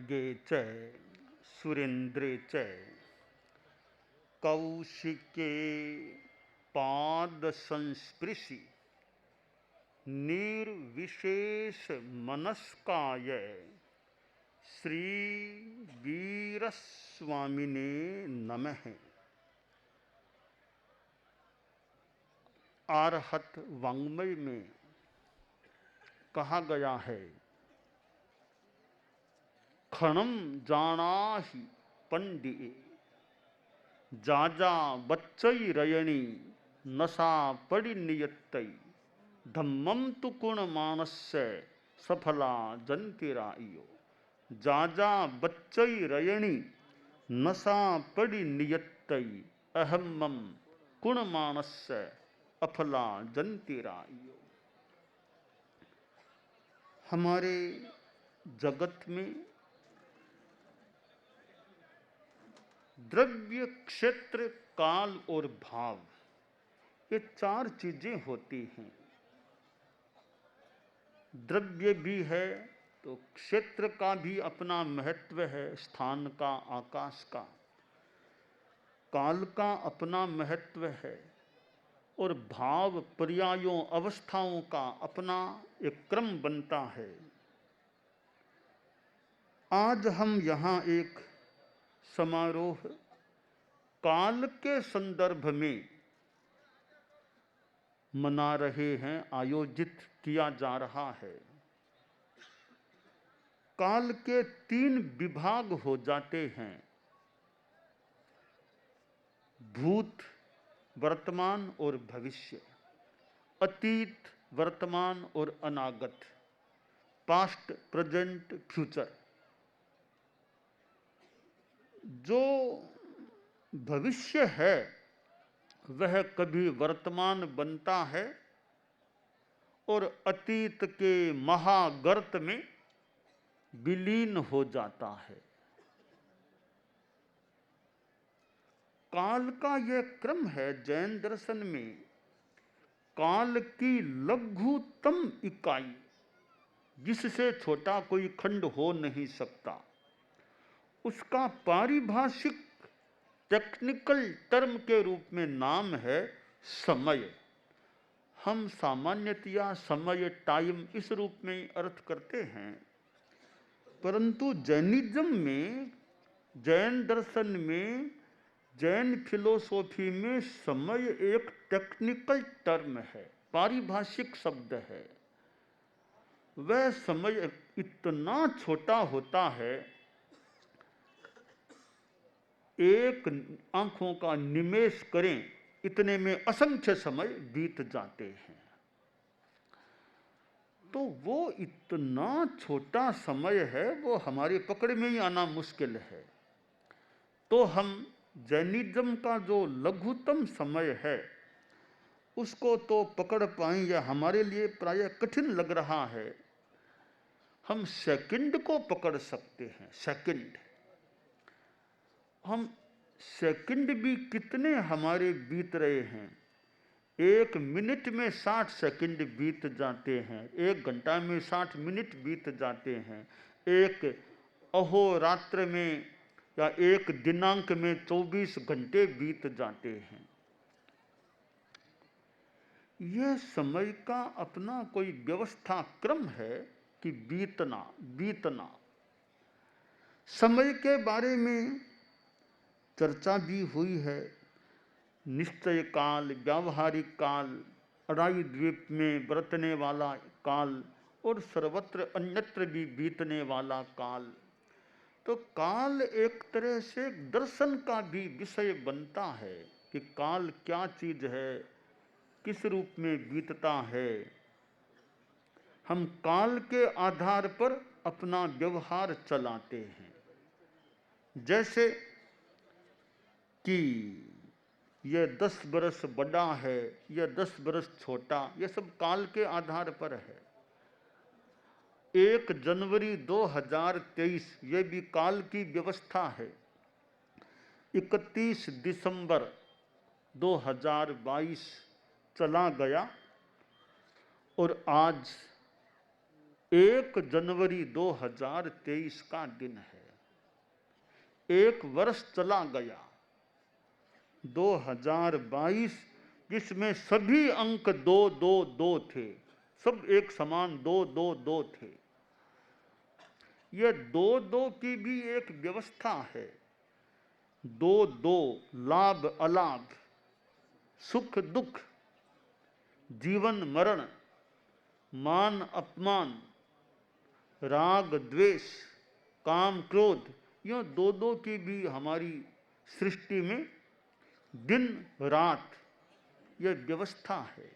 खड्गे च सुरेन्द्रे च कौशिके पाद संस्पृशि निर्विशेष मनस्काय श्री वीरस्वामिने नमः। आरहत वाङ्मय में कहा गया है, खणम जानाहि पंडिये जाजा बच्चई रयणी नशा पड़ी नियत्तई धम्मम तु कुण मानस्य सफला जंतिराइयो। जाजा बच्चई रयणी नशा पड़ी नियत्तई अहम्मम कुण मानस्य अफला जंतिराइयो। हमारे जगत में द्रव्य, क्षेत्र, काल और भाव, ये चार चीजें होती हैं। द्रव्य भी है तो क्षेत्र का भी अपना महत्व है, स्थान का, आकाश का। काल का अपना महत्व है और भाव, पर्यायों, अवस्थाओं का अपना एक क्रम बनता है। आज हम यहाँ एक समारोह काल के संदर्भ में मना रहे हैं, आयोजित किया जा रहा है। काल के 3 विभाग हो जाते हैं, भूत, वर्तमान और भविष्य, अतीत, वर्तमान और अनागत, पास्ट, प्रेजेंट, फ्यूचर। जो भविष्य है वह कभी वर्तमान बनता है और अतीत के महागर्त में विलीन हो जाता है। काल का यह क्रम है। जैन दर्शन में काल की लघुतम इकाई, जिससे छोटा कोई खंड हो नहीं सकता, उसका पारिभाषिक टेक्निकल टर्म के रूप में नाम है समय। हम सामान्यतया समय, टाइम इस रूप में अर्थ करते हैं, परंतु जैनिज्म में, जैन दर्शन में, जैन फिलोसॉफी में समय एक टेक्निकल टर्म है, पारिभाषिक शब्द है। वह समय इतना छोटा होता है, एक आंखों का निमेष करें इतने में असंख्य समय बीत जाते हैं। तो वो इतना छोटा समय है, वो हमारे पकड़ में ही आना मुश्किल है। तो हम जैनिज्म का जो लघुतम समय है उसको तो पकड़ पाएं, या हमारे लिए प्रायः कठिन लग रहा है। हम सेकंड को पकड़ सकते हैं। सेकंड, हम सेकंड भी कितने हमारे बीत रहे हैं। 1 मिनट में 60 सेकंड बीत जाते हैं, 1 घंटा में 60 मिनट बीत जाते हैं, एक अहोरात्र में या एक दिनांक में 24 घंटे बीत जाते हैं। यह समय का अपना कोई व्यवस्था क्रम है कि बीतना बीतना। समय के बारे में चर्चा भी हुई है। निश्चय काल, व्यावहारिक काल, अराई द्वीप में बरतने वाला काल और सर्वत्र अन्यत्र भी बीतने वाला काल। तो काल एक तरह से दर्शन का भी विषय बनता है कि काल क्या चीज है, किस रूप में बीतता है। हम काल के आधार पर अपना व्यवहार चलाते हैं। जैसे कि यह 10 बरस बड़ा है, यह 10 बरस छोटा, यह सब काल के आधार पर है। 1 जनवरी 2023 यह भी काल की व्यवस्था है। 31 दिसंबर 2022 चला गया और आज 1 जनवरी 2023 का दिन है। एक वर्ष चला गया 2022, जिसमें सभी अंक 222 थे, सब एक समान 222 थे। यह 2-2 की भी एक व्यवस्था है। 2-2 लाभ अलाभ, सुख दुख, जीवन मरण, मान अपमान, राग द्वेष, काम क्रोध, यह 2-2 की भी हमारी सृष्टि में दिन रात यह व्यवस्था है।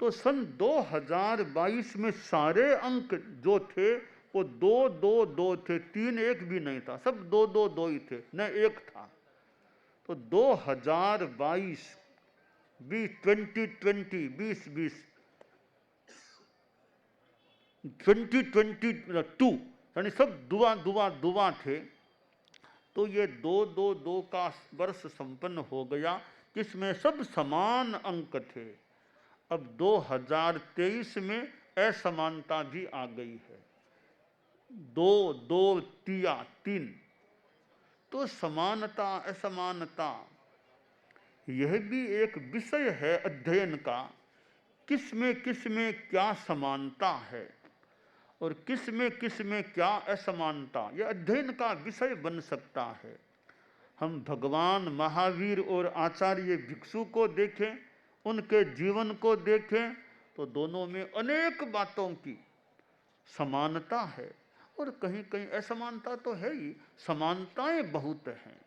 तो सन 2022 में सारे अंक जो थे वो 2-2-2 थे, 3-1 भी नहीं था, सब 2-2-2 ही थे, न एक था। तो 2022 2020 2022 यानी सब दुआ दुआ दुआ थे। तो ये 2-2-2 का वर्ष संपन्न हो गया, जिसमें सब समान अंक थे। अब 2023 में असमानता भी आ गई है, 2-2 तिया 3। तो समानता असमानता यह भी एक विषय है अध्ययन का। किस में क्या समानता है और किस में क्या असमानता, यह अध्ययन का विषय बन सकता है। हम भगवान महावीर और आचार्य भिक्षु को देखें, उनके जीवन को देखें, तो दोनों में अनेक बातों की समानता है और कहीं कहीं असमानता तो है ही, समानताएं बहुत हैं।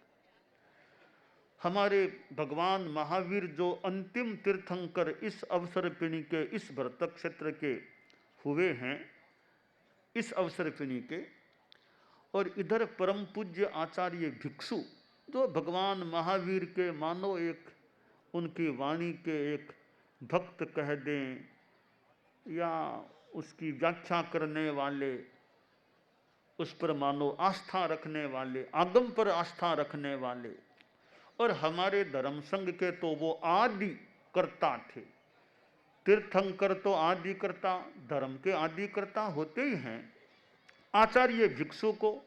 हमारे भगवान महावीर जो अंतिम तीर्थंकर इस अवसरपिणी के, इस भरत क्षेत्र के हुए हैं, इस अवसरपिणी के, और इधर परम पूज्य आचार्य भिक्षु जो भगवान महावीर के मानो एक उनकी वाणी के एक भक्त कह दें या उसकी व्याख्या करने वाले, उस पर मानो आस्था रखने वाले, आगम पर आस्था रखने वाले, और हमारे धर्म संघ के तो वो आदि कर्ता थे। तीर्थंकर तो आदि कर्ता, धर्म के आदि कर्ता होते ही हैं। आचार्य भिक्षु को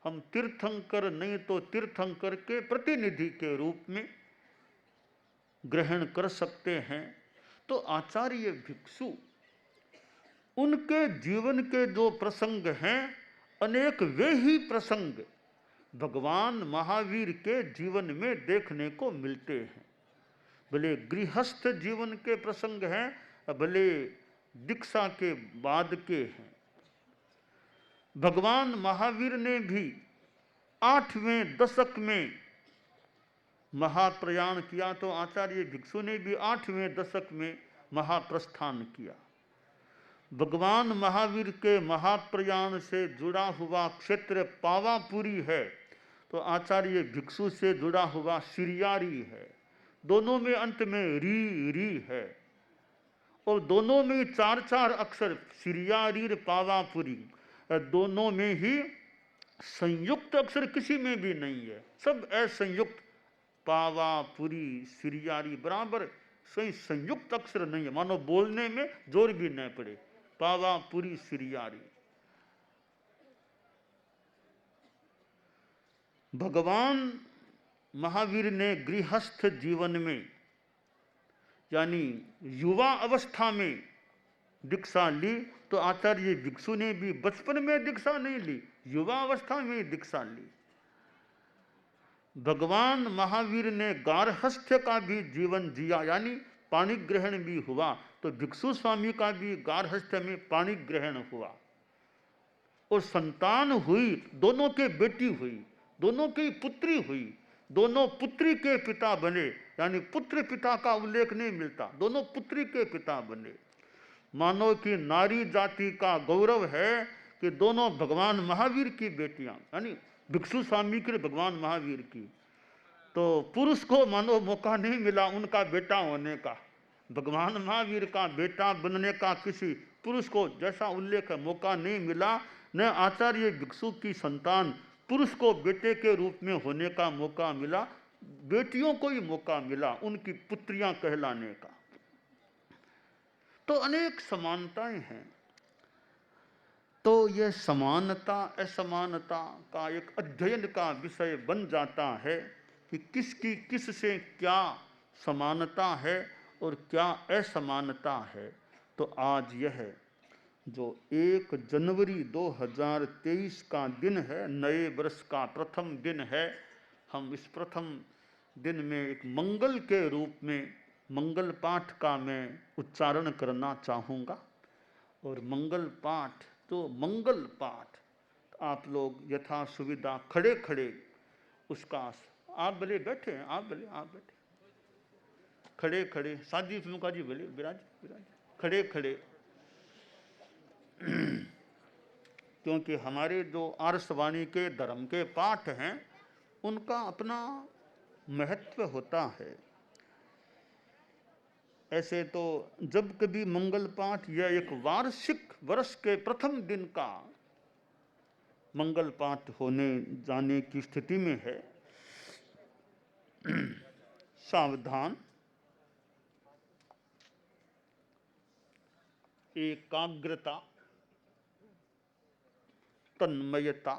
हम तीर्थंकर नहीं तो तीर्थंकर के प्रतिनिधि के रूप में ग्रहण कर सकते हैं। तो आचार्य भिक्षु, उनके जीवन के जो प्रसंग हैं, अनेक वे ही प्रसंग भगवान महावीर के जीवन में देखने को मिलते हैं। भले गृहस्थ जीवन के प्रसंग हैं, भले दीक्षा के बाद के हैं। भगवान महावीर ने भी 8वें दशक में महाप्रयाण किया, तो आचार्य भिक्षु ने भी 8वें दशक में महाप्रस्थान किया। भगवान महावीर के महाप्रयाण से जुड़ा हुआ क्षेत्र पावापुरी है, तो आचार्य भिक्षु से जुड़ा हुआ सिरियारी है। दोनों में अंत में री री है और दोनों में 4-4 अक्षर, सिरियारी पावापुरी, दोनों में ही संयुक्त अक्षर किसी में भी नहीं है, सब असंयुक्त। पावापुरी सिरियारी बराबर सही संयुक्त अक्षर नहीं है, मानो बोलने में जोर भी न पड़े। पावापुरी सिरियारी। भगवान महावीर ने गृहस्थ जीवन में यानी युवा अवस्था में दीक्षा ली, तो आचार्य भिक्षु ने भी बचपन में दीक्षा नहीं ली, युवा अवस्था में दीक्षा ली। भगवान महावीर ने गार्हस्थ्य का भी जीवन जिया, यानी पाणी ग्रहण भी हुआ, तो भिक्षु स्वामी का भी गार्हस्थ्य में पाणी ग्रहण हुआ और संतान हुई, दोनों के बेटी हुई, दोनों की पुत्री हुई, दोनों पुत्री के पिता बने, यानी पुत्र पिता का उल्लेख नहीं मिलता, दोनों पुत्री के पिता बने। मानो कि नारी जाति का गौरव है कि दोनों भगवान महावीर की बेटियां, यानी भिक्षु स्वामी के भगवान महावीर की। तो पुरुष को मानो मौका नहीं मिला उनका बेटा होने का, भगवान महावीर का बेटा बनने का किसी पुरुष को जैसा उल्लेख है मौका नहीं मिला। न आचार्य भिक्षु की संतान पुरुष को बेटे के रूप में होने का मौका मिला, बेटियों को ही मौका मिला उनकी पुत्रियां कहलाने का। तो अनेक समानताएं हैं। तो यह समानता असमानता का एक अध्ययन का विषय बन जाता है कि किसकी किस से क्या समानता है और क्या असमानता है। तो आज यह जो 1 जनवरी 2023 का दिन है, नए वर्ष का प्रथम दिन है, हम इस प्रथम दिन में एक मंगल के रूप में मंगल पाठ का मैं उच्चारण करना चाहूँगा। और मंगल पाठ तो मंगल पाठ आप लोग यथा सुविधा खड़े खड़े उसका, आप भले बैठे हैं, आप बैठे खड़े खड़े, साजी मुखा जी भले विराज खड़े खड़े क्योंकि हमारे जो आर्षवाणी के धर्म के पाठ हैं उनका अपना महत्व होता है। ऐसे तो जब कभी मंगल पाठ या एक वार्षिक वर्ष के प्रथम दिन का मंगल पाठ होने जाने की स्थिति में है, सावधान, एकाग्रता, तन्मयता,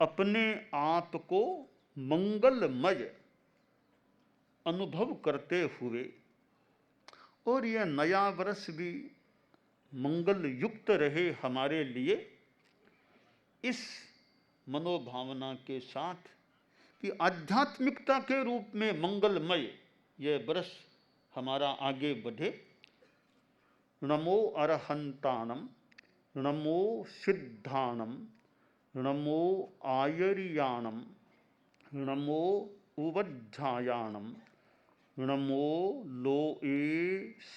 अपने आप को मंगलमय अनुभव करते हुए, और यह नया वर्ष भी मंगल युक्त रहे हमारे लिए, इस मनोभावना के साथ कि आध्यात्मिकता के रूप में मंगलमय यह वर्ष हमारा आगे बढ़े। नमो अरहंतानम, नमो सिद्धानम, नमो आयर्याणम, नमो उवज्झायाणम, नमो लोए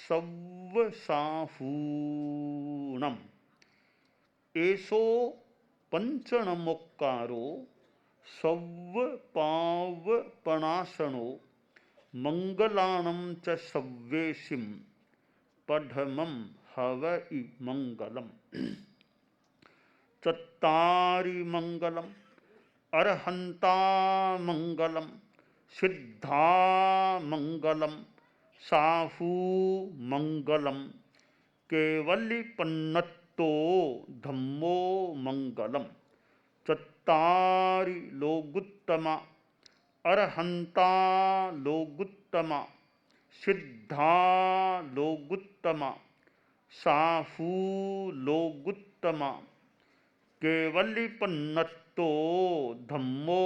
सव्वसाहूणम। एसो पंचणमोक्कारो सव्वपावपणासनो मंगलाणं च सव्वेशिं पठमं हवइ मंगलम्। चत्तारि मंगलम्, अरहंता मंगलम, सिद्धा मंगलम, साहू मंगलम, केवलिपन्नतो धम्मो मंगलम। चत्तारि लोगुत्तमा, अरहंता लोगुत्तमा, सिद्धा लोगुत्तमा, साहू लोगुत्तमा, केवलिपन्नतो धम्मो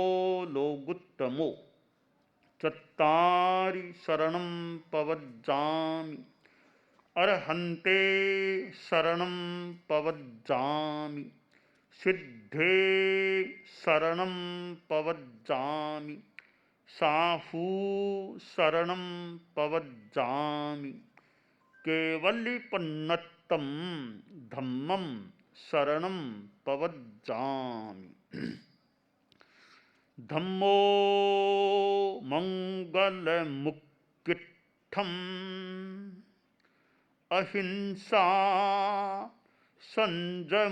लोगुत्तमो। चत्तारि शरणं पवज्जामि, अरहन्ते शरणं पवज्जामि, सिद्धे शरणं पवज्जामि, साहू शरणं पवज्जामि, केवलिपन्नतं धम्मं शरणं पवज्जामि। धम्मो मंगलमुक्किट्ठम्, अहिंसा संयमोतवो,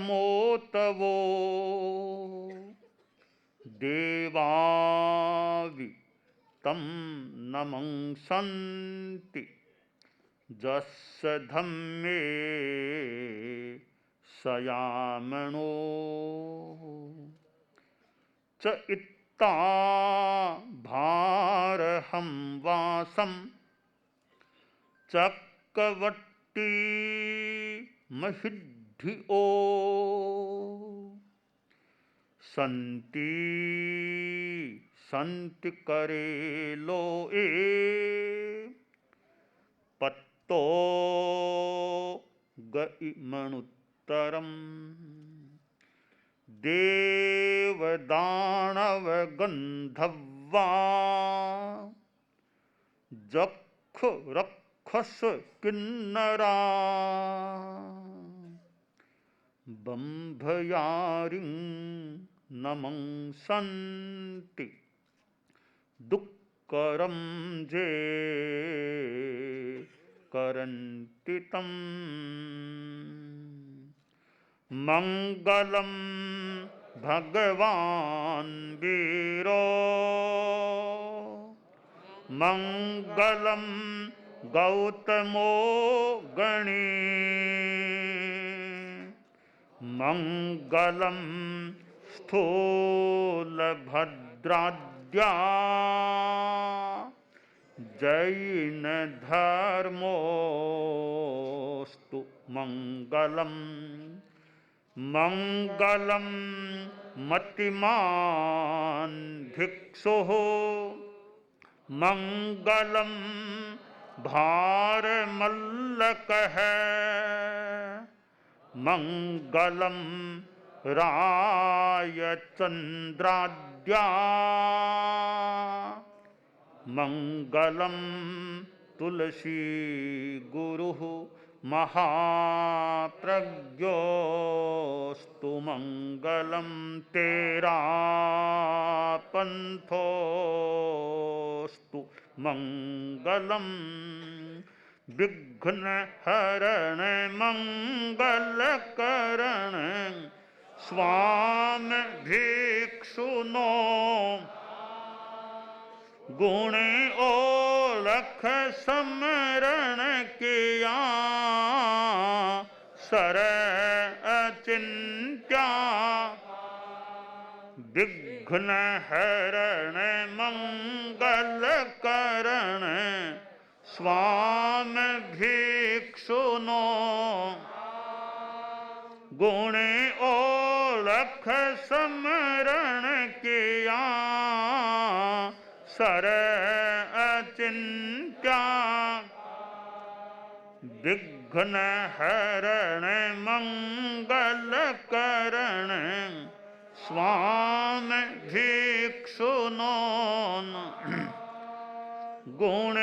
देवावि तं नमंसन्ति, जस्य धम्मे सयामणो। च इत्ता भारहं वासं चक्रवर्ती महिद्धिओ, सन्ति सन्ति करे लोए, पत्तो गइमनुत्तरम्। देवदानव गंधर्वा जक्ष रक्षस किन्नरा, बंभयारिं नमंसन्ति, दुःकरं जे करन्ति तम्। मंगलम भगवान वीरो, मंगलम गौतमो गणी, मंगलम स्थूलभद्राद्या जैन धर्मोस्तु मंगलम मंगलम मतिमान भिक्षुः मंगलम भारमल्लकः मंगलम रायचंद्राद्या मंगलम तुलसी गुरुः महाप्रज्ञोस्तु मंगलम तेरा पंथोस्तु मंगलम विघ्न हरण मंगलकरण स्वामी भिक्षुनो गुण ओलख समरण किया सर अचिंत्या विघ्न हरण मंगल करण स्वामी भिक्षुनो गुण ओलख समरण किया सर अचिंत्या विघ्न हरण मंगल करण स्वामी भिक्षुनो गुण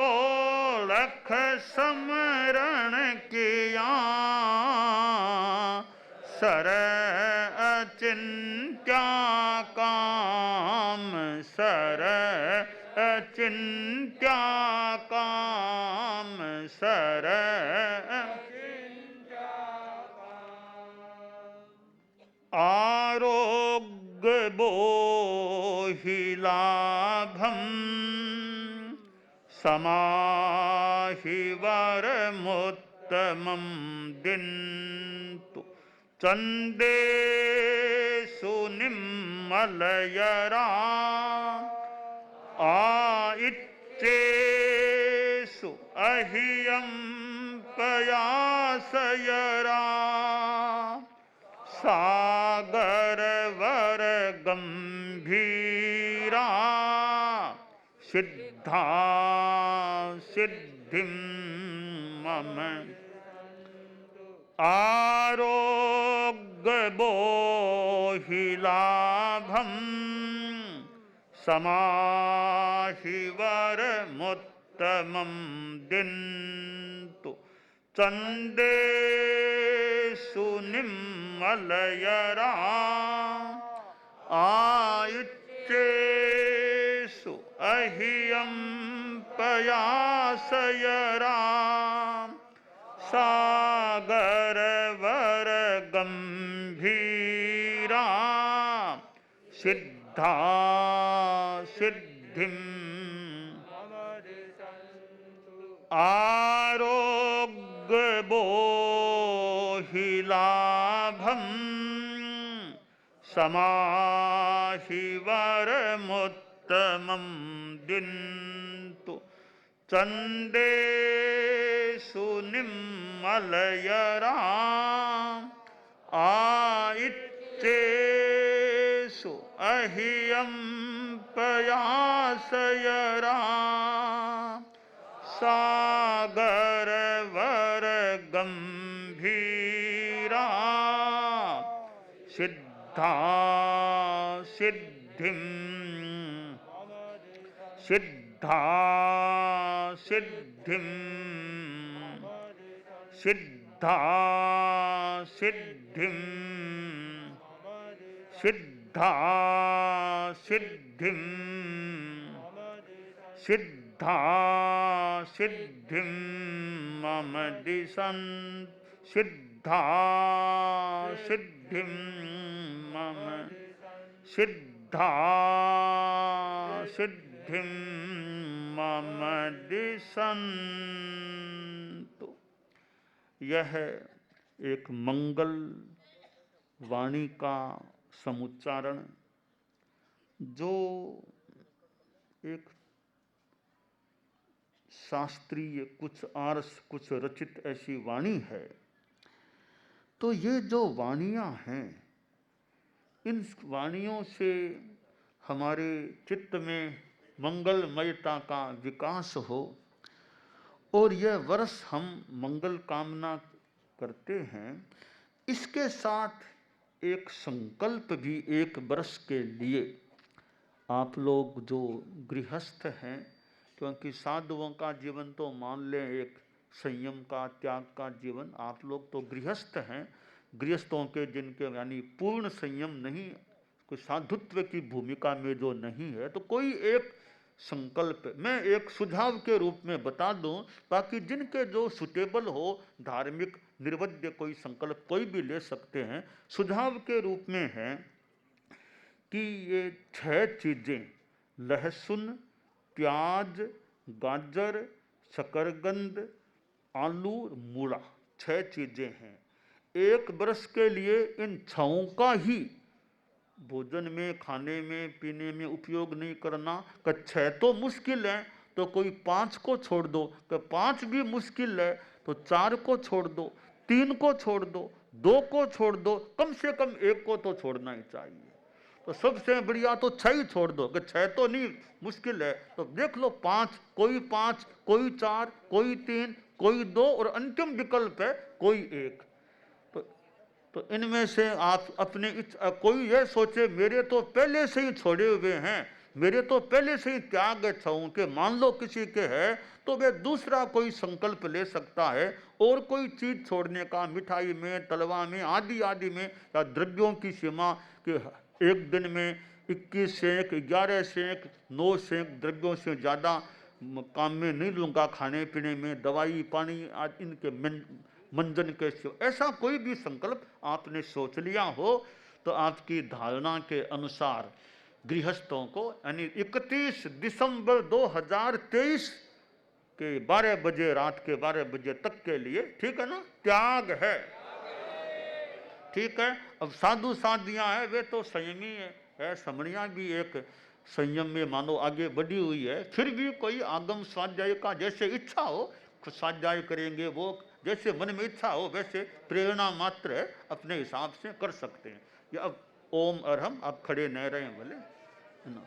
ओलख समरण किया सर अचिंत्या काम सर अचिंत्या काम सर आरोग्य बोहिलाभम समाहि वरमुत्तमं दिन्तु चंदेषु निम्मलयरा आइच्चेषु अहियं पयासयरा सागर वर गंभीरा सिद्धा सिद्धिं मम आरोग्य बोहिलाभम समाहि वरमुत्तमं दिन्तु चंदेषु निम्मलयरा आयुच्चेषु अहियं पयासयरा सागर वर गंभीरा सिद्धा सिद्धिं आरोग्य बोहिलाभम समाहि वरमुत्तमं दिन्तु चंदेषु निम्मलयरा आइच्चेषु अहियं पयासयरा सागर वर गंभीरा सिद्धा सिद्धिं सिद्धा सिद्धिं सिद्धा सिद्धिं सिद्धा सिद्धिं सिद्धा सिद्धिं मम दिशन्तु सिद्धा सिद्धिं मम सिद्धा सिद्धिं मम दिशन्तु। यह एक मंगल वाणी का समुच्चारण जो एक शास्त्रीय, कुछ आर्ष, कुछ रचित ऐसी वाणी है, तो ये जो वाणियाँ हैं, इन वाणियों से हमारे चित्त में मंगलमयता का विकास हो और यह वर्ष हम मंगल कामना करते हैं। इसके साथ एक संकल्प भी एक वर्ष के लिए आप लोग जो गृहस्थ हैं, क्योंकि साधुओं का जीवन तो मान लें एक संयम का, त्याग का जीवन, आप लोग तो गृहस्थ हैं। गृहस्थों के जिनके यानी पूर्ण संयम नहीं, कोई साधुत्व की भूमिका में जो नहीं है, तो कोई एक संकल्प मैं एक सुझाव के रूप में बता दूं, ताकि जिनके जो सुटेबल हो, धार्मिक निर्वध्य कोई संकल्प कोई भी ले सकते हैं। सुझाव के रूप में है कि ये 6 चीज़ें, लहसुन, प्याज, गाजर, शकरकंद, आलू, मूला, 6 चीज़ें हैं। एक बरस के लिए इन 6 का ही भोजन में, खाने में, पीने में उपयोग नहीं करना। कि 6 तो मुश्किल है तो कोई 5 को छोड़ दो, कि 5 भी मुश्किल है तो 4 को छोड़ दो, 3 को छोड़ दो, 2 को छोड़ दो, कम से कम 1 को तो छोड़ना ही चाहिए। तो सबसे बढ़िया तो 6 ही छोड़ दो, कि 6 तो नहीं मुश्किल है तो देख लो 5, कोई 4, कोई 3, कोई 2 और अंतिम विकल्प है कोई 1। तो इनमें से आप अपने कोई ये सोचे मेरे तो पहले से ही छोड़े हुए हैं, मेरे तो पहले से ही त्याग छाऊं, के मान लो किसी के है तो वे दूसरा कोई संकल्प ले सकता है और कोई चीज छोड़ने का, मिठाई में, तलवा में, आदि आदि में, या द्रव्यों की सीमा के एक दिन में 21 सेंक, 11 सेंक, 9 सेंक द्रव्यों से ज़्यादा काम में नहीं लूँगा, खाने पीने में, दवाई पानी आदि इनके मंजन के सिवा। ऐसा कोई भी संकल्प आपने सोच लिया हो तो आपकी धारणा के अनुसार गृहस्थों को यानी 31 दिसंबर 2023 के 12 बजे, रात के 12 बजे तक के लिए, ठीक है ना, त्याग है। ठीक है। अब साधु साधियाँ हैं वे तो संयमी है, समणियाँ भी एक संयम में मानो आगे बढ़ी हुई है। फिर भी कोई आगम स्वाध्याय का जैसे इच्छा हो स्वाध्याय करेंगे, वो जैसे मन में इच्छा हो वैसे प्रेरणा मात्र है, अपने हिसाब से कर सकते हैं। या अब ओम अरहम आप खड़े न रहे भले ना।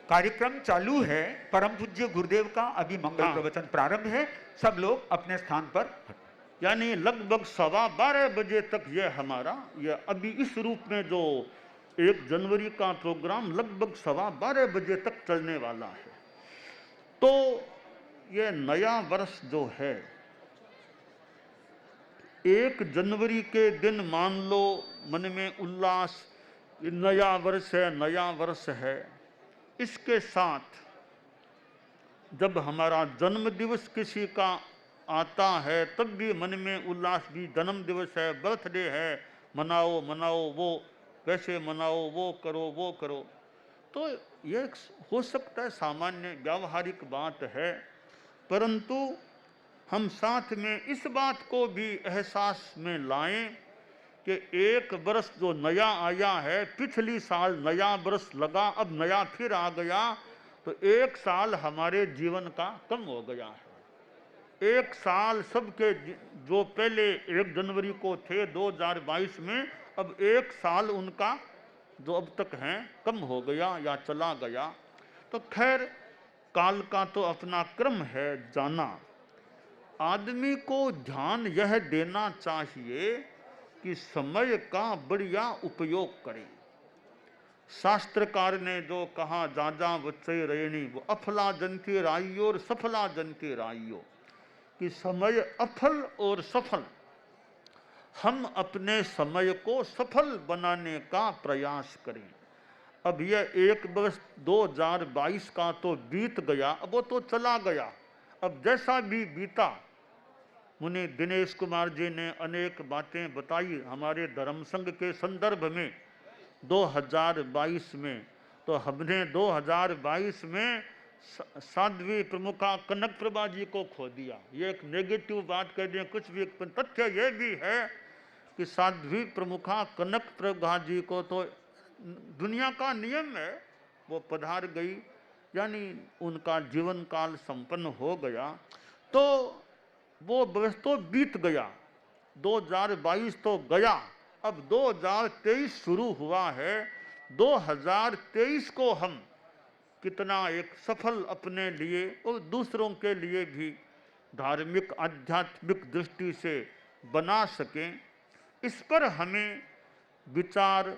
कार्यक्रम चालू है। परम पूज्य गुरुदेव का अभी मंगल प्रवचन प्रारंभ है। सब लोग अपने स्थान पर, यानी लगभग 12:15 बजे तक यह हमारा यह अभी इस रूप में जो 1 जनवरी का प्रोग्राम लगभग 12:15 बजे तक चलने वाला है। तो यह नया वर्ष जो है 1 जनवरी के दिन मान लो मन में उल्लास, नया वर्ष है, नया वर्ष है। इसके साथ जब हमारा जन्म दिवस किसी का आता है तब भी मन में उल्लास, भी जन्म दिवस है, बर्थडे है, मनाओ मनाओ, वो कैसे मनाओ, वो करो वो करो। तो यह हो सकता है सामान्य व्यावहारिक बात है, परंतु हम साथ में इस बात को भी एहसास में लाएं कि 1 वर्ष जो नया आया है, पिछली साल नया वर्ष लगा, अब नया फिर आ गया, तो 1 साल हमारे जीवन का कम हो गया है। 1 साल सबके जो पहले 1 जनवरी को थे 2022 में, अब 1 साल उनका जो अब तक हैं कम हो गया या चला गया। तो खैर काल का तो अपना क्रम है जाना। आदमी को ध्यान यह देना चाहिए कि समय का बढ़िया उपयोग करें। शास्त्रकार ने जो कहा, जाजा बच्चे रेणी, वो अफला जन के राइयो और सफला जन के राइयो, कि समय अफल और सफल, हम अपने समय को सफल बनाने का प्रयास करें। अब यह 1 वर्ष 2022 का तो बीत गया, अब वो तो चला गया। अब जैसा भी बीता, मुनि दिनेश कुमार जी ने अनेक बातें बताई हमारे धर्म संघ के संदर्भ में 2022 में। तो हमने 2022 में साध्वी प्रमुखा कनक प्रभा जी को खो दिया। ये एक नेगेटिव बात कह दें कुछ भी, तथ्य ये भी है कि साध्वी प्रमुखा कनक प्रभा जी को तो दुनिया का नियम है, वो पधार गई, यानी उनका जीवन काल संपन्न हो गया। तो वो वर्ष तो बीत गया, 2022 तो गया, अब 2023 शुरू हुआ है। 2023 को हम कितना एक सफल अपने लिए और दूसरों के लिए भी धार्मिक आध्यात्मिक दृष्टि से बना सकें, इस पर हमें विचार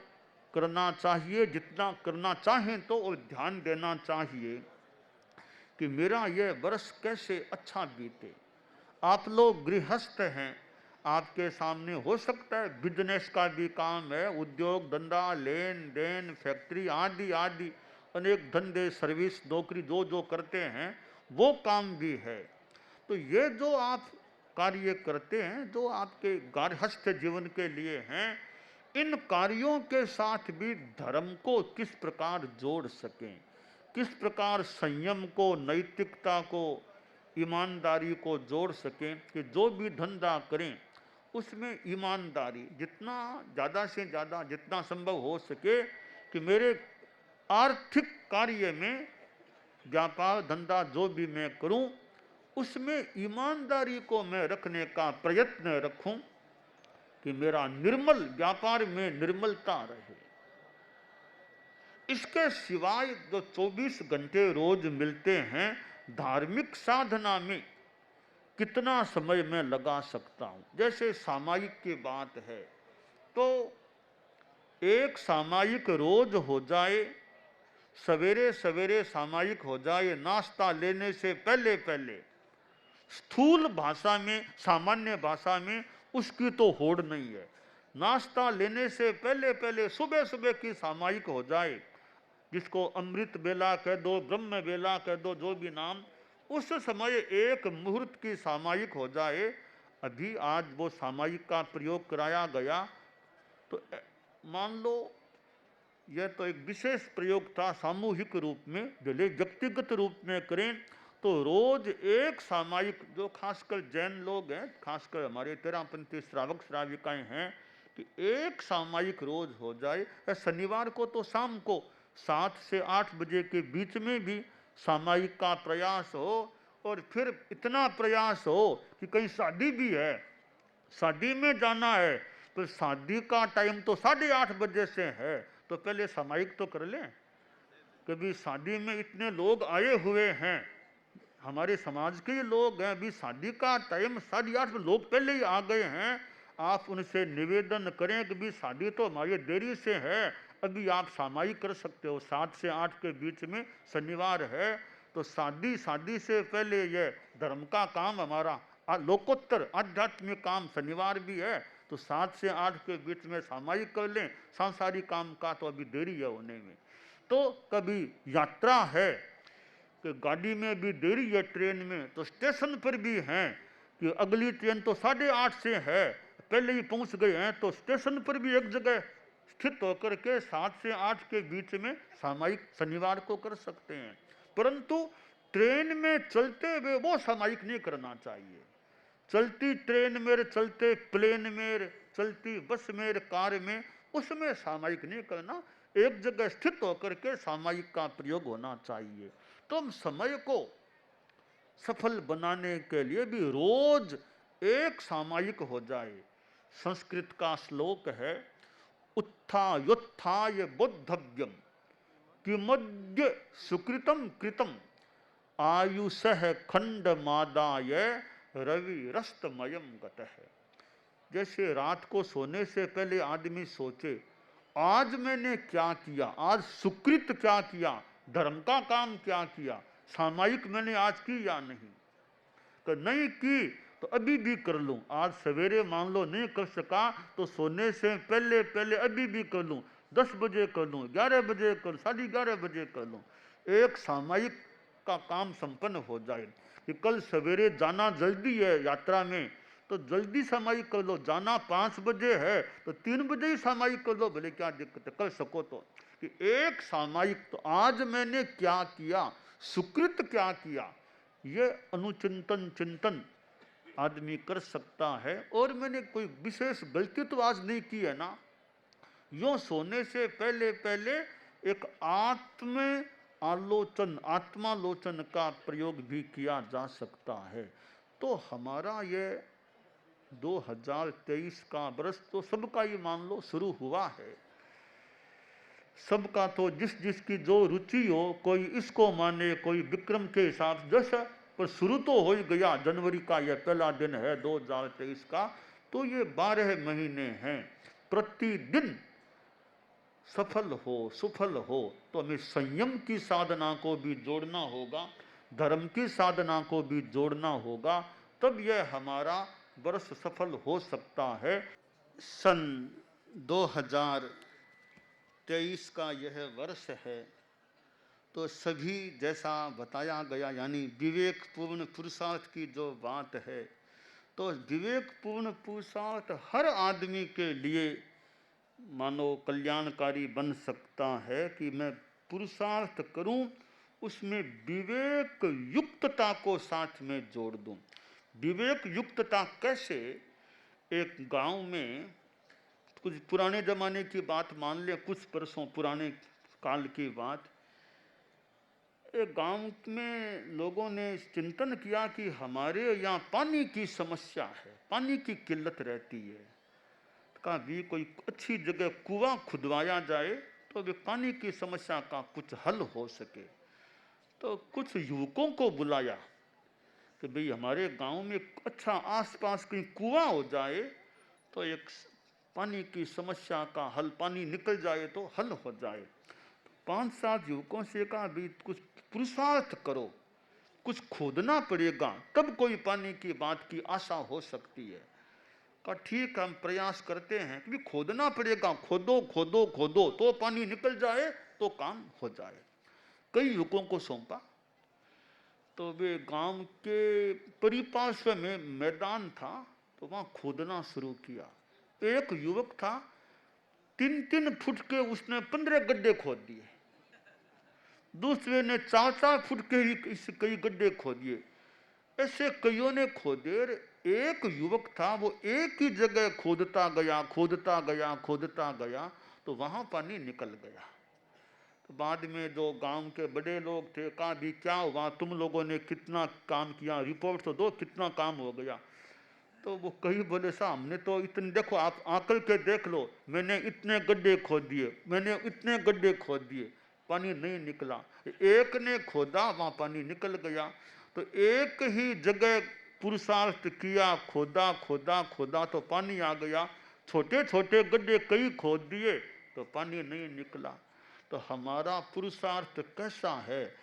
करना चाहिए। जितना करना चाहें तो और ध्यान देना चाहिए कि मेरा यह वर्ष कैसे अच्छा बीते। आप लोग गृहस्थ हैं, आपके सामने हो सकता है बिजनेस का भी काम है, उद्योग धंधा, लेन देन, फैक्ट्री आदि आदि अनेक धंधे, सर्विस, नौकरी जो जो करते हैं वो काम भी है। तो ये जो आप कार्य करते हैं, जो आपके गार्हस्थ्य जीवन के लिए हैं, इन कार्यों के साथ भी धर्म को किस प्रकार जोड़ सकें, किस प्रकार संयम को, नैतिकता को, ईमानदारी को जोड़ सकें कि जो भी धंधा करें उसमें ईमानदारी जितना ज़्यादा से ज़्यादा जितना संभव हो सके, कि मेरे आर्थिक कार्य में व्यापार धंधा जो भी मैं करूं उसमें ईमानदारी को मैं रखने का प्रयत्न रखूं, कि मेरा निर्मल व्यापार में निर्मलता रहे। इसके सिवाय जो 24 घंटे रोज मिलते हैं, धार्मिक साधना में कितना समय मैं लगा सकता हूं। जैसे सामायिक की बात है तो एक सामायिक रोज हो जाए, सवेरे सवेरे सामायिक हो जाए, नाश्ता लेने से पहले पहले, स्थूल भाषा में, सामान्य भाषा में उसकी तो होड़ नहीं है। नाश्ता लेने से पहले पहले सुबह सुबह की सामायिक हो जाए, जिसको अमृत बेला कह दो, ब्रह्म बेला कह दो, जो भी नाम, उस समय एक मुहूर्त की सामायिक हो जाए। अभी आज वो सामायिक का प्रयोग कराया गया, तो मान लो यह तो एक विशेष प्रयोग था, सामूहिक रूप में, भले व्यक्तिगत रूप में करें तो रोज एक सामायिक, जो खासकर जैन लोग हैं, खासकर हमारे तेरापंथी श्रावक श्राविकाएं हैं, कि एक सामायिक रोज हो जाए। शनिवार को तो शाम को 7 से 8 बजे के बीच में भी सामायिक का प्रयास हो, और फिर इतना प्रयास हो कि कहीं शादी भी है, शादी में जाना है, तो शादी का टाइम तो 8:30 बजे से है, तो पहले सामायिक तो कर लें। कभी शादी में इतने लोग आए हुए हैं, हमारे समाज के लोग हैं, अभी शादी का टाइम 8:30 लोग पहले ही आ गए हैं। आप उनसे निवेदन करें कि भी शादी तो हमारी देरी से है, अभी आप सामायिक कर सकते हो, 7 से 8 के बीच में शनिवार है, तो शादी से पहले ये धर्म का काम हमारा लोकोत्तर आध्यात्मिक काम शनिवार भी है, तो 7 से 8 के बीच में सामायिक कर लें। सांसारिक काम का तो अभी देरी है होने में। तो कभी यात्रा है कि गाड़ी में भी देरी है, ट्रेन में, तो स्टेशन पर भी हैं कि अगली ट्रेन तो 8:30 से है, पहले ही पहुंच गए हैं, तो स्टेशन पर भी एक जगह स्थित होकर के 7 से 8 के बीच में सामायिक शनिवार को कर सकते हैं। परंतु ट्रेन में चलते हुए वो सामायिक नहीं करना चाहिए। चलती ट्रेन में, चलते प्लेन में, चलती बस में, कार में, उसमें सामायिक नहीं करना, एक जगह स्थित होकर के सामायिक का प्रयोग होना चाहिए। तो हम समय को सफल बनाने के लिए भी रोज एक सामायिक हो जाए। संस्कृत का श्लोक है, उत्थायोत्थाय बोद्धव्यम किमद्य सुकृतम कृतम आयुषः खंडमादाय रविरस्तमयम गतः। जैसे रात को सोने से पहले आदमी सोचे, आज मैंने क्या किया, आज सुकृत क्या किया, धर्म का काम क्या किया, सामायिक मैंने आज की या नहीं। तो नहीं की तो अभी भी कर लूं। आज सवेरे मान लो नहीं कर सका तो सोने से पहले पहले अभी भी कर लूं, 10 बजे कर लूं, 11 बजे कर लूं, 11:30 बजे कर लूं, एक सामायिक का काम संपन्न हो जाए। कि कल सवेरे जाना जल्दी है यात्रा में, तो जल्दी सामायिक कर लो। जाना 5 बजे है तो 3 बजे ही सामायिक कर लो, भले क्या दिक्कत है, कर सको तो। कि एक सामायिक, तो आज मैंने क्या किया, सुकृत क्या किया, ये अनुचिंतन चिंतन आदमी कर सकता है। और मैंने कोई विशेष गलती तो आज नहीं की है ना। यूं सोने से पहले पहले एक आत्मालोचन का प्रयोग भी किया जा सकता है। तो हमारा ये 2023 का वर्ष तो सबका ही मान लो शुरू हुआ है। सबका तो जिस जिसकी जो रुचि हो, कोई इसको माने, कोई विक्रम के हिसाब से जैसा, पर शुरू तो हो ही गया। जनवरी का यह पहला दिन है 2023 का। तो ये 12 महीने हैं। प्रतिदिन सफल हो सुफल हो तो हमें संयम की साधना को भी जोड़ना होगा, धर्म की साधना को भी जोड़ना होगा, तब यह हमारा वर्ष सफल हो सकता है। सन 2023 का यह वर्ष है। तो सभी जैसा बताया गया, यानी विवेकपूर्ण पुरुषार्थ की जो बात है, तो विवेकपूर्ण पुरुषार्थ हर आदमी के लिए मानो कल्याणकारी बन सकता है कि मैं पुरुषार्थ करूं, उसमें विवेक युक्तता को साथ में जोड़ दूं। विवेक युक्तता कैसे? एक गांव में, कुछ पुराने जमाने की बात मान ले, कुछ वर्षों पुराने काल की बात, एक गांव में लोगों ने चिंतन किया कि हमारे यहाँ पानी की समस्या है, पानी की किल्लत रहती है। का भी कोई अच्छी जगह कुआं खुदवाया जाए तो भी पानी की समस्या का कुछ हल हो सके। तो कुछ युवकों को बुलाया कि भाई हमारे गांव में अच्छा आसपास कहीं कुआं हो जाए तो एक पानी की समस्या का हल, पानी निकल जाए तो हल हो जाए। तो 5-7 युवकों से कहा भाई कुछ पुरुषार्थ करो, कुछ खोदना पड़ेगा तब कोई पानी की बात की आशा हो सकती है। का ठीक, हम प्रयास करते हैं कि खोदना पड़ेगा, खोदो खोदो खोदो तो पानी निकल जाए तो काम हो जाए। कई युवकों को सौंपा। तो वे गांव के परिपार्श्व में मैदान था, तो वहां खोदना शुरू किया। एक युवक था, 3-3 फुट के उसने 15 गड्ढे खोद दिए। दूसरे ने 4-4 फुट के ही कई गड्ढे खोद दिए। ऐसे कईयों ने खोदे। एक युवक था, वो एक ही जगह खोदता गया तो वहां पानी निकल गया। तो बाद में जो गांव के बड़े लोग थे, कहा भी क्या हुआ, तुम लोगों ने कितना काम किया, रिपोर्ट तो दो कितना काम हो गया। तो वो कई बोले साहब हमने तो इतने, देखो आप आकल के देख लो, मैंने इतने गड्ढे खोद दिए, मैंने इतने गड्ढे खोद दिए, पानी नहीं निकला। एक ने खोदा, वहां पानी निकल गया। तो एक ही जगह पुरुषार्थ किया, खोदा खोदा खोदा तो पानी आ गया। छोटे छोटे गड्ढे कई खोद दिए तो पानी नहीं निकला। तो हमारा पुरुषार्थ कैसा है?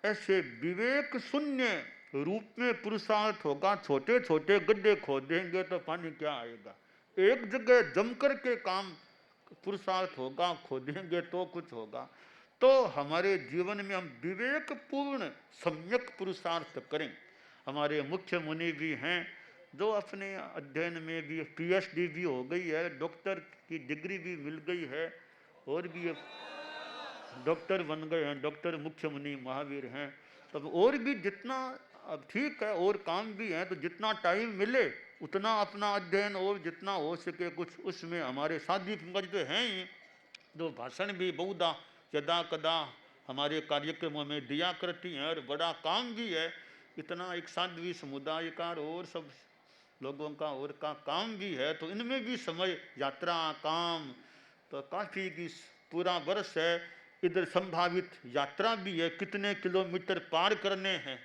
ऐसे विवेक शून्य रूप में पुरुषार्थ होगा। छोटे छोटे गड्ढे खोदेंगे तो पानी क्या आएगा? एक जगह जम करके काम पुरुषार्थ होगा, खोदेंगे तो कुछ होगा। तो हमारे जीवन में हम विवेकपूर्ण सम्यक पुरुषार्थ करें। हमारे मुख्य मुनि भी हैं जो अपने अध्ययन में भी पीएचडी भी हो गई है, डॉक्टर की डिग्री भी मिल गई है, और भी डॉक्टर बन गए हैं, डॉक्टर मुख्य मुनि महावीर हैं। तब और भी जितना, अब ठीक है और काम भी है, तो जितना टाइम मिले उतना अपना अध्ययन और जितना हो सके कुछ उसमें हमारे साधी पंकज तो हैं ही, जो भाषण भी बहुधा यदा कदा हमारे कार्यक्रमों में दिया करती हैं, और बड़ा काम भी है। इतना एक साध्वी समुदाय का और सब लोगों का और का काम भी है। तो इनमें भी समय, यात्रा, काम, तो काफ़ी की पूरा वर्ष है। इधर संभावित यात्रा भी है, कितने किलोमीटर पार करने हैं,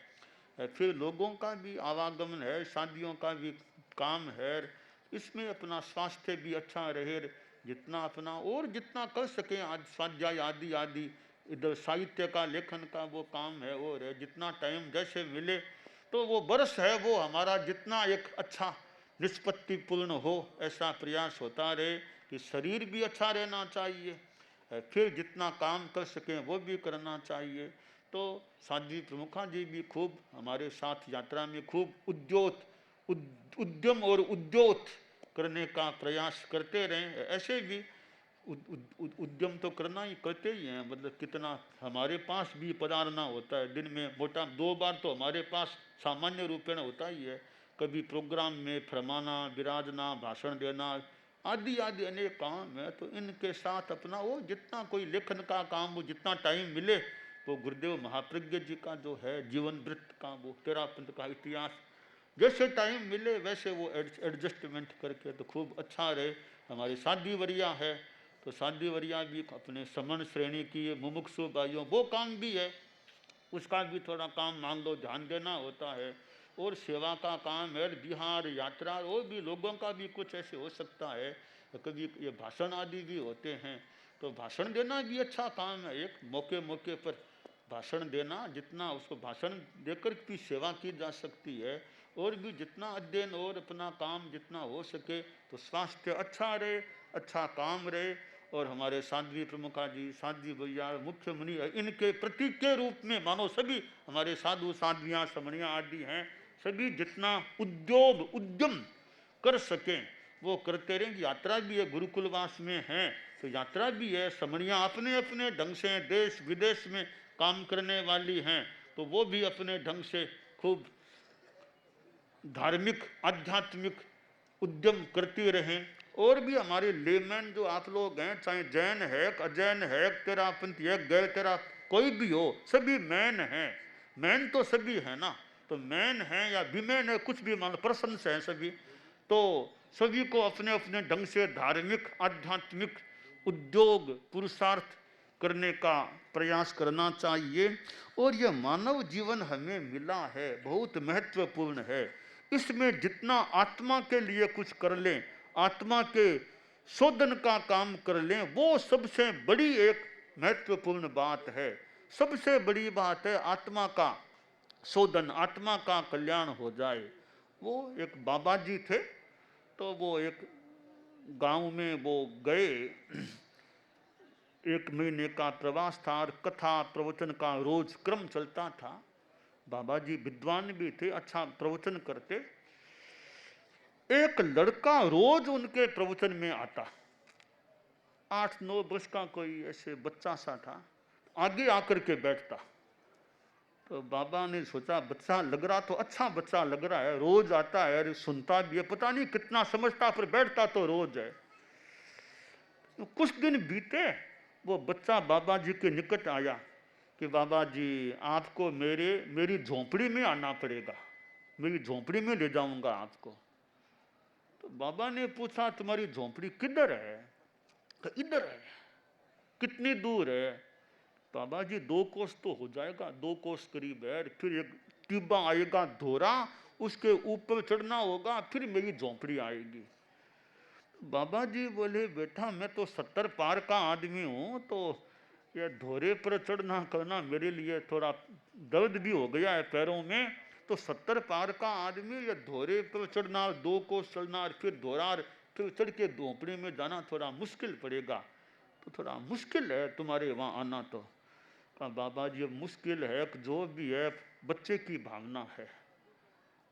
फिर लोगों का भी आवागमन है, शादियों का भी काम है। इसमें अपना स्वास्थ्य भी अच्छा रहे, जितना अपना और जितना कर सकें, आज स्वाध्याय आदि आदि, इधर साहित्य का लेखन का वो काम है, और है जितना टाइम जैसे मिले। तो वो वर्ष है वो हमारा जितना एक अच्छा निष्पत्तिपूर्ण हो, ऐसा प्रयास होता रहे कि शरीर भी अच्छा रहना चाहिए, फिर जितना काम कर सकें वो भी करना चाहिए। तो साध्वी प्रमुखा जी भी खूब हमारे साथ यात्रा में खूब उद्यम और उद्योत करने का प्रयास करते रहें। ऐसे भी उद्यम तो करना ही करते ही हैं, मतलब कितना हमारे पास भी पधारना होता है, दिन में मोटा 2 बार तो हमारे पास सामान्य रूपेण होता ही है, कभी प्रोग्राम में फरमाना, विराजना, भाषण देना आदि आदि अनेक काम है। तो इनके साथ अपना वो जितना कोई लेखन का काम, वो जितना टाइम मिले, वो गुरुदेव महाप्रज्ञ जी का जो है जीवन वृत्त का, वो तेरापंथ का इतिहास, जैसे टाइम मिले वैसे वो एडजस्टमेंट करके तो खूब अच्छा रहे। हमारी शादी वरिया है, तो शादी वरिया भी अपने समन श्रेणी की मुमुक्षु भाइयों, वो काम भी है, उसका भी थोड़ा काम मान लो ध्यान देना होता है। और सेवा का काम है, बिहार यात्रा, और भी लोगों का भी कुछ ऐसे हो सकता है, कभी ये भाषण आदि भी होते हैं, तो भाषण देना भी अच्छा काम है। एक मौके मौके पर भाषण देना, जितना उसको भाषण देकर भी सेवा की जा सकती है, और भी जितना अध्ययन और अपना काम जितना हो सके, तो स्वास्थ्य अच्छा रहे, अच्छा काम रहे। और हमारे साध्वी प्रमुखा जी, साध्वी भैया, मुख्य मुनि, इनके प्रतीक के रूप में मानो सभी हमारे साधु साध्वियाँ समणियाँ आदि हैं, सभी जितना उद्योग उद्यम कर सकें वो करते रहें। यात्रा भी है, गुरुकुलवास में हैं तो यात्रा भी है, समणियाँ अपने अपने ढंग से देश विदेश में काम करने वाली हैं, तो वो भी अपने ढंग से खूब धार्मिक आध्यात्मिक उद्यम करती रहें। और भी हमारे लेमैन जो आप लोग हैं, चाहे जैन है, अजैन है, तेरापंथी है, गैर तेरा कोई भी हो, सभी मैन हैं। मैन तो सभी है ना, तो मैन है या विमेन है, कुछ भी मान लो, प्रसन्न से हैं सभी। तो सभी को अपने अपने ढंग से धार्मिक आध्यात्मिक उद्योग पुरुषार्थ करने का प्रयास करना चाहिए। और यह मानव जीवन हमें मिला है, बहुत महत्वपूर्ण है। इसमें जितना आत्मा के लिए कुछ कर लें, आत्मा के शोधन का काम कर लें, वो सबसे बड़ी एक महत्वपूर्ण बात है। सबसे बड़ी बात है आत्मा का शोधन, आत्मा का कल्याण हो जाए। वो एक बाबा जी थे, तो वो एक गांव में वो गए, 1 महीने का प्रवास था, और कथा प्रवचन का रोज क्रम चलता था। बाबा जी विद्वान भी थे, अच्छा प्रवचन करते। एक लड़का रोज उनके प्रवचन में आता, 8-9 वर्ष का कोई ऐसे बच्चा सा था, आगे आकर के बैठता। तो बाबा ने सोचा बच्चा लग रहा, तो अच्छा बच्चा लग रहा है, रोज आता है, सुनता भी है, पता नहीं कितना समझता, पर बैठता तो रोज है। तो कुछ दिन बीते, वो बच्चा बाबा जी के निकट आया कि बाबा जी आपको मेरी झोंपड़ी में आना पड़ेगा, मेरी झोंपड़ी में ले जाऊंगा आपको। तो बाबा ने पूछा तुम्हारी झोंपड़ी किधर है? तो इधर है। कितनी दूर है? बाबा जी 2 कोस तो हो जाएगा, 2 कोस करीब है, फिर एक टिब्बा आएगा धोरा, उसके ऊपर चढ़ना होगा, फिर मेरी झोंपड़ी आएगी। बाबा जी बोले बेटा मैं तो 70 पार का आदमी हूँ, तो ये धोरे पर चढ़ना करना मेरे लिए थोड़ा दर्द भी हो गया है पैरों में। तो 70 पार का आदमी ये धोरे पर चढ़ना, 2 कोस चढ़ना, और फिर धोरा, फिर चढ़ के झोंपड़ी में जाना थोड़ा मुश्किल पड़ेगा, तो थोड़ा मुश्किल है तुम्हारे वहाँ आना। तो कहा बाबा जी मुश्किल है, जो भी है बच्चे की भावना है,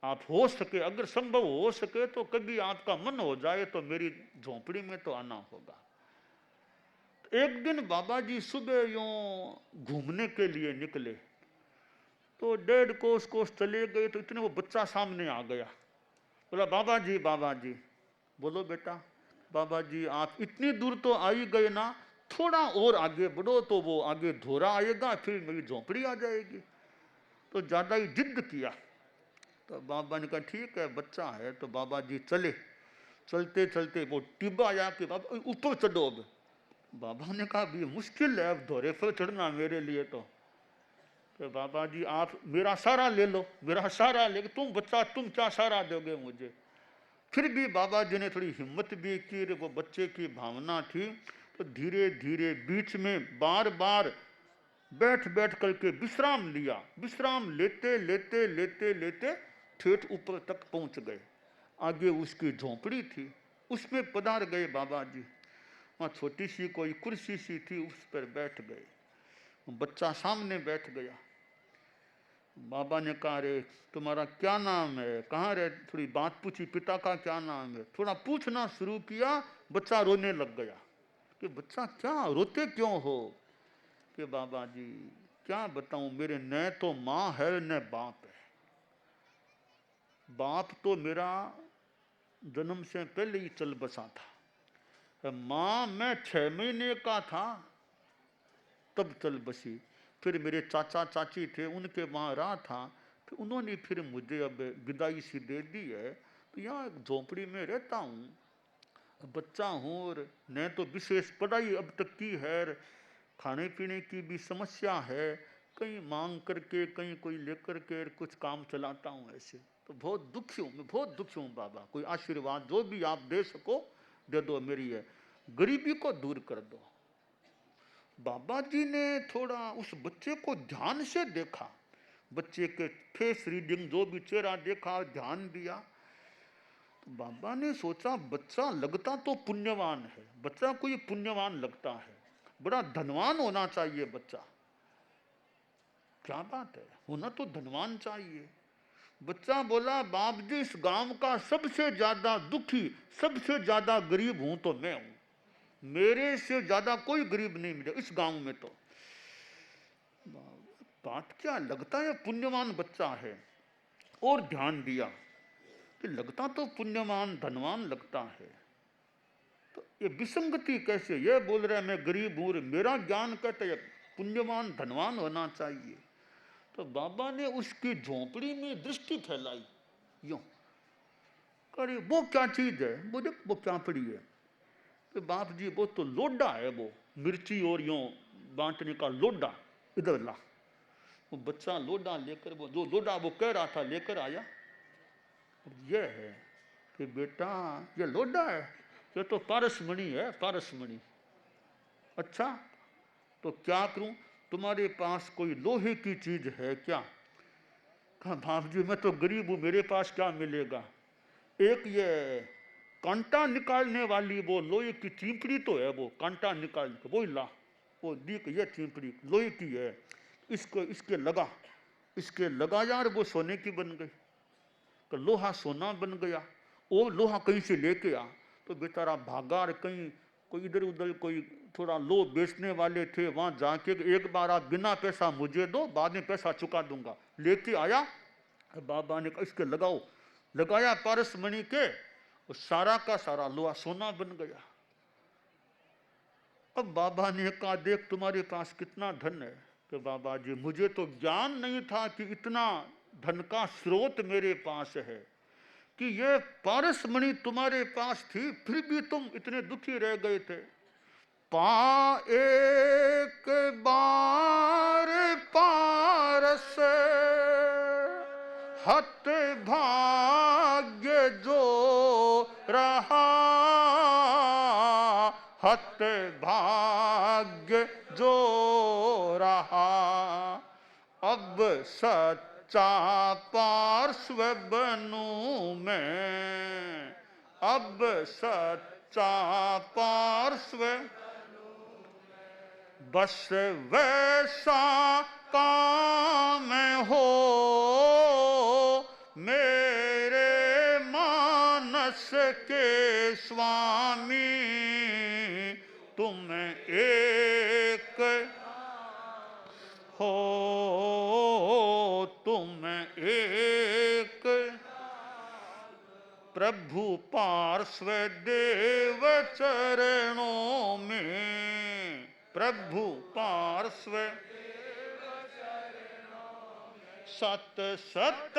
आप हो सके, अगर संभव हो सके तो कभी आपका मन हो जाए तो मेरी झोंपड़ी में तो आना होगा। एक दिन बाबा जी सुबह यूं घूमने के लिए निकले, तो 1.5 कोस चले गए, तो इतने वो बच्चा सामने आ गया। बोला बाबा जी। बोलो बेटा। बाबा जी आप इतनी दूर तो आ ही गए ना, थोड़ा और आगे बढ़ो तो वो आगे धोरा आएगा, फिर मेरी झोंपड़ी आ जाएगी। तो ज्यादा ही जिद किया। तो बाबा ने कहा ठीक है बच्चा है। तो बाबा जी चले, चलते चलते वो टिब्बा आया कि बाबा ऊपर चढ़ो। अब बाबा ने कहा ये मुश्किल है, अब धोरे पर चढ़ना मेरे लिए। तो बाबा जी आप मेरा सहारा ले लो, मेरा सहारा ले, तुम बच्चा तुम क्या सहारा दोगे मुझे। फिर भी बाबा जी ने थोड़ी हिम्मत भी की, वो बच्चे की भावना थी। तो धीरे धीरे बीच में बार बार बैठ बैठ करके विश्राम लिया, विश्राम लेते लेते लेते लेते ठेठ ऊपर तक पहुंच गए। आगे उसकी झोंपड़ी थी, उसमें पधार गए बाबा जी। वहाँ छोटी सी कोई कुर्सी सी थी, उस पर बैठ गए। बच्चा सामने बैठ गया। बाबा ने कहा रे तुम्हारा क्या नाम है, कहाँ रे, थोड़ी बात पूछी, पिता का क्या नाम है, थोड़ा पूछना शुरू किया, बच्चा रोने लग गया। कि बच्चा क्या रोते क्यों हो? कि बाबा जी क्या बताऊं, मेरे न तो माँ है न बाप है। बाप तो मेरा जन्म से पहले ही चल बसा था, माँ मैं 6 महीने का था तब चल बसी। फिर मेरे चाचा चाची थे, उनके वहाँ रहा था, फिर उन्होंने फिर मुझे अब विदाई सी दे दी है। तो यहाँ एक झोंपड़ी में रहता हूँ, बच्चा हूँ, और न तो विशेष पढ़ाई अब तक की है, खाने पीने की भी समस्या है, कहीं मांग करके कहीं कोई लेकर के कुछ काम चलाता हूँ ऐसे। तो बहुत दुखी हूँ मैं, बहुत दुखी हूँ बाबा, कोई आशीर्वाद जो भी आप दे सको दे दो, मेरी है गरीबी को दूर कर दो। बाबा जी ने थोड़ा उस बच्चे को ध्यान से देखा, बच्चे के फेस रीडिंग जो भी चेहरा देखा, ध्यान दिया। तो बाबा ने सोचा बच्चा लगता तो पुण्यवान है, बच्चा कोई पुण्यवान लगता है, बड़ा धनवान होना चाहिए बच्चा। क्या बात है, होना तो धनवान चाहिए। बच्चा बोला बाप जी इस गांव का सबसे ज्यादा दुखी, सबसे ज्यादा गरीब हूं तो मैं हूं, मेरे से ज्यादा कोई गरीब नहीं मिले इस गांव में। तो बात क्या, लगता है पुण्यवान बच्चा है। और ध्यान दिया कि लगता तो पुण्यवान धनवान लगता है, तो ये विसंगति कैसे, ये बोल रहा है मैं गरीब हूं, मेरा ज्ञान कहता है पुण्यवान धनवान होना चाहिए। तो बाबा ने उसकी झोंपड़ी में दृष्टि फैलाई, यूं करे वो क्या चीज है, वो देख वो क्या पड़ी है। कि बाप जी वो तो लोडा है, वो मिर्ची और यूं बांटने का लोडा, इधर ला। वो बच्चा लोडा लेकर, वो जो लोडा वो कह रहा था लेकर आया। ये है कि बेटा ये लोडा है, ये तो पारसमणि है, पारसमणि। अच्छा तो क्या करूं, तुम्हारे पास कोई लोहे की चीज है क्या? कहा बाप जी मैं तो गरीब हूं, मेरे पास क्या मिलेगा। एक ये कांटा निकालने वाली वो लोहे की चिंपड़ी तो है, वो कांटा निकाल के वो ला। वो दीक ये चिंपड़ी लोहे की है, इसको इसके लगा, इसके लगा यार, वो सोने की बन गई। तो लोहा सोना बन गया। वो लोहा कहीं से लेके आ, तो बेचारा भागा, कहीं कोई इधर उधर कोई थोड़ा लो बेचने वाले थे, वहां जाके एक बार आप बिना पैसा मुझे दो, बाद में पैसा चुका दूंगा। लेके आया, बाबा ने कहा इसके लगाओ, लगाया पारसमणि के, वो सारा का सारा लोहा सोना बन गया। अब बाबा ने कहा देख तुम्हारे पास कितना धन है। कि बाबा जी मुझे तो ज्ञान नहीं था कि इतना धन का स्रोत मेरे पास है, कि ये पारसमणि तुम्हारे पास थी फिर भी तुम इतने दुखी रह गए थे। पा एक बार पारस हत भाग्य जो रहा, हत भाग्य जो रहा। अब सच्चा पार्श्व बनूं मैं, अब सच्चा पार्श्व, बस वैसा काम हो मेरे मानस के स्वामी। तुम एक हो, तुम एक प्रभु पार्श्व देव चरणों में, प्रभु पार्श्व सत सत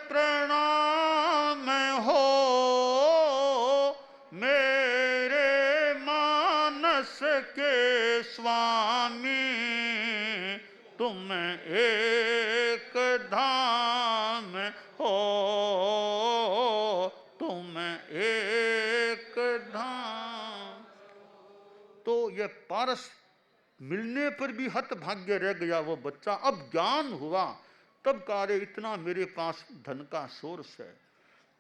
प्रणाम हो मेरे मानस के स्वामी। तुम एक धाम हो, तुम एक धाम। तो ये पारस मिलने पर भी हत भाग्य रह गया वो बच्चा। अब ज्ञान हुआ तब कहा रे इतना मेरे पास धन का सोर्स है।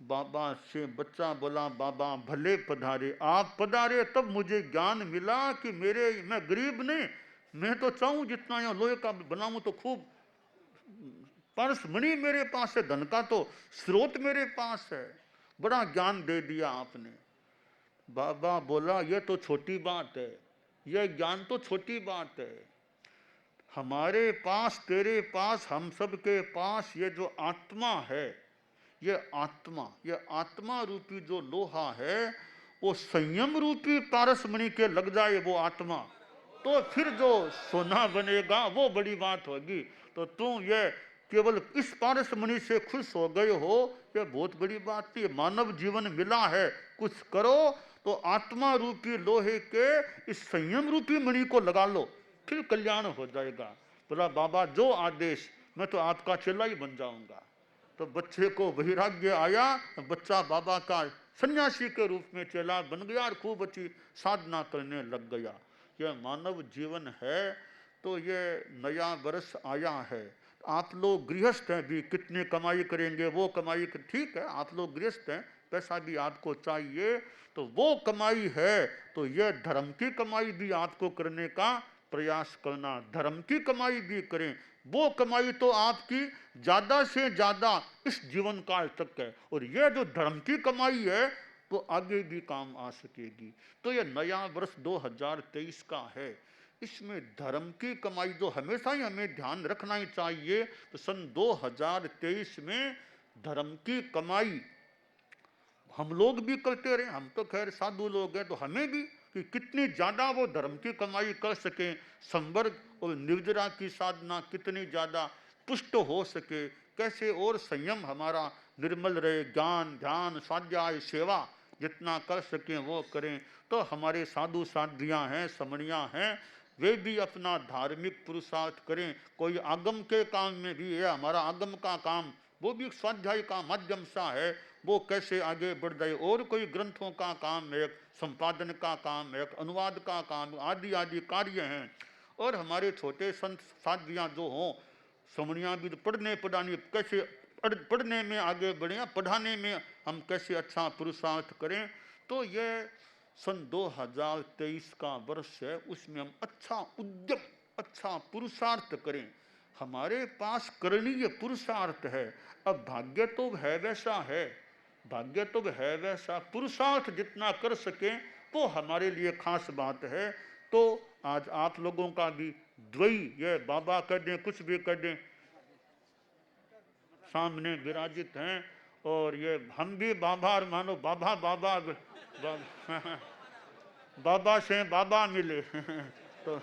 बाबा से बच्चा बोला बाबा भले पधारे, आप पधारे तब मुझे ज्ञान मिला कि मैं गरीब नहीं, मैं तो चाहूं जितना यहाँ लोहे का बनाऊं तो खूब पारसमणि मेरे पास है, धन का तो स्रोत मेरे पास है। बड़ा ज्ञान दे दिया आपने। बाबा बोला ये तो छोटी बात है, यह ज्ञान तो छोटी बात है। हमारे पास, तेरे पास, हम सब के पास ये जो आत्मा है, ये आत्मा रूपी जो लोहा है, वो संयम रूपी पारसमणि के लग जाए वो आत्मा, तो फिर जो सोना बनेगा वो बड़ी बात होगी। तो तुम ये केवल इस पारसमणि से खुश हो गए हो, ये बहुत बड़ी बात थी। मानव जीवन मिला है, कुछ करो तो आत्मा रूपी लोहे के इस संयम रूपी मणि को लगा लो, फिर कल्याण हो जाएगा। बोला बाबा जो आदेश, मैं तो आपका चेला ही बन जाऊंगा। तो बच्चे को वैराग्य आया, बच्चा बाबा का सन्यासी के रूप में चेला बन गया और खूब अच्छी साधना करने लग गया। यह मानव जीवन है। तो ये नया वर्ष आया है, आप लोग गृहस्थ हैं भी, कितने कमाई करेंगे वो कमाई, ठीक है, आप लोग गृहस्थ हैं, पैसा भी आपको चाहिए, तो वो कमाई है तो यह धर्म की कमाई भी आपको करने का प्रयास करना, धर्म की कमाई भी करें। वो कमाई तो आपकी ज्यादा से ज्यादा इस जीवन काल तक है, और यह जो धर्म की कमाई है वो आगे भी काम आ सकेगी। तो यह नया वर्ष 2023 का है, इसमें धर्म की कमाई जो हमेशा ही हमें ध्यान रखना ही चाहिए। तो सन 2023 में धर्म की कमाई हम लोग भी करते रहे, हम तो खैर साधु लोग हैं, तो हमें भी कि कितनी ज्यादा वो धर्म की कमाई कर सके, संवर्ग और निर्जरा की साधना कितनी ज्यादा पुष्ट हो सके, कैसे और संयम हमारा निर्मल रहे, ज्ञान ध्यान स्वाध्याय सेवा जितना कर सकें वो करें। तो हमारे साधु साधियाँ हैं, समणियाँ हैं, वे भी अपना धार्मिक पुरुषार्थ करें। कोई आगम के काम में भी है, हमारा आगम का काम वो भी स्वाध्याय का माध्यम सा है, वो कैसे आगे बढ़ जाए। और कोई ग्रंथों का काम है, संपादन का काम है, अनुवाद का काम, आदि आदि कार्य हैं। और हमारे छोटे संत साधियाँ जो हों, समणियाँ भी, पढ़ने पढ़ाने कैसे पढ़ने में आगे बढ़े, पढ़ाने में हम कैसे अच्छा पुरुषार्थ करें। तो यह सन 2023 का वर्ष है, उसमें हम अच्छा उद्यम, अच्छा पुरुषार्थ करें। हमारे पास करणीय पुरुषार्थ है। अब भाग्य तो है वैसा है, भाग्य तो है वैसा, पुरुषार्थ जितना कर सके वो हमारे लिए खास बात है। तो आज आप लोगों का भी द्वयी, ये बाबा कर दें कुछ भी कर दें, सामने विराजित हैं, और ये हम भी बाबा, और मानो बाबा बाबा बाबा से बाबा मिले तो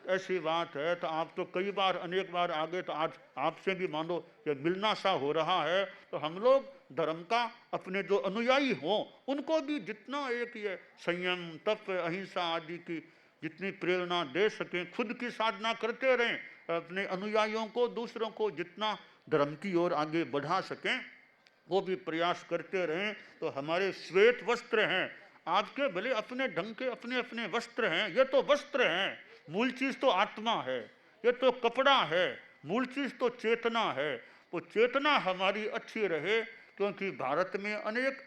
ऐसी बात है। तो आप तो कई बार अनेक बार आगे, तो आज आपसे भी मानो ये मिलना सा हो रहा है। तो हम लोग धर्म का अपने जो अनुयायी हों उनको भी जितना एक ये संयम तप अहिंसा आदि की जितनी प्रेरणा दे सकें, खुद की साधना करते रहें, अपने अनुयायियों को दूसरों को जितना धर्म की ओर आगे बढ़ा सकें वो भी प्रयास करते रहें। तो हमारे श्वेत वस्त्र हैं, आपके भले अपने ढंग के अपने अपने वस्त्र हैं, ये तो वस्त्र हैं, मूल चीज तो आत्मा है, ये तो कपड़ा है, मूल चीज तो चेतना है। वो चेतना हमारी अच्छी रहे, क्योंकि भारत में अनेक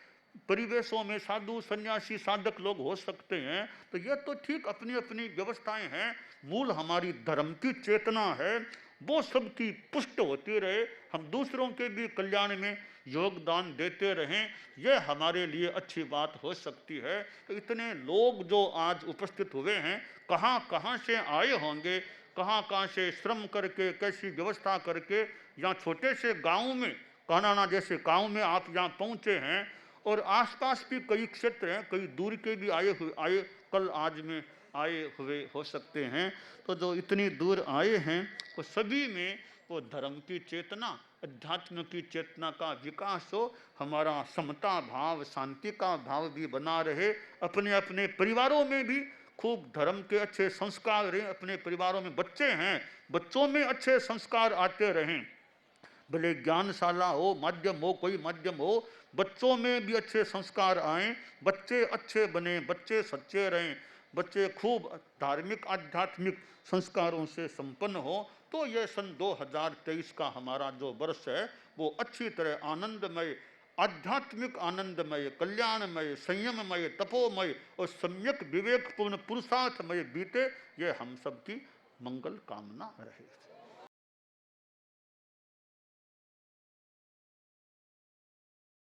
परिवेशों में साधु सन्यासी साधक लोग हो सकते हैं, तो ये तो ठीक अपनी अपनी व्यवस्थाएं हैं, मूल हमारी धर्म की चेतना है, वो सबकी पुष्ट होती रहे, हम दूसरों के भी कल्याण में योगदान देते रहें, यह हमारे लिए अच्छी बात हो सकती है। तो इतने लोग जो आज उपस्थित हुए हैं, कहाँ कहाँ से आए होंगे, कहाँ कहाँ से श्रम करके, कैसी व्यवस्था करके, यहाँ छोटे से गांव में, कानाना जैसे गांव में आप यहाँ पहुँचे हैं, और आसपास भी कई क्षेत्र हैं, कई दूर के भी आए कल आज में आए हुए हो सकते हैं। तो जो इतनी दूर आए हैं वो सभी में वो धर्म की चेतना, अध्यात्म की चेतना का विकास हो, हमारा समता भाव शांति का भाव भी बना रहे, अपने अपने परिवारों में भी खूब धर्म के अच्छे संस्कार रहें, अपने परिवारों में बच्चे हैं, बच्चों में अच्छे संस्कार आते रहें, भले ज्ञानशाला हो, माध्यम हो, कोई माध्यम हो, बच्चों में भी अच्छे संस्कार आएं, बच्चे अच्छे बने, बच्चे सच्चे रहें, बच्चे खूब धार्मिक आध्यात्मिक संस्कारों से संपन्न हो। तो यह सन 2023 का हमारा जो वर्ष है वो अच्छी तरह आनंदमय, आध्यात्मिक आनंदमय, कल्याणमय, संयममय, तपोमय और सम्यक विवेकपूर्ण पुरुषार्थमय बीते, ये हम सबकी मंगल कामना रहे।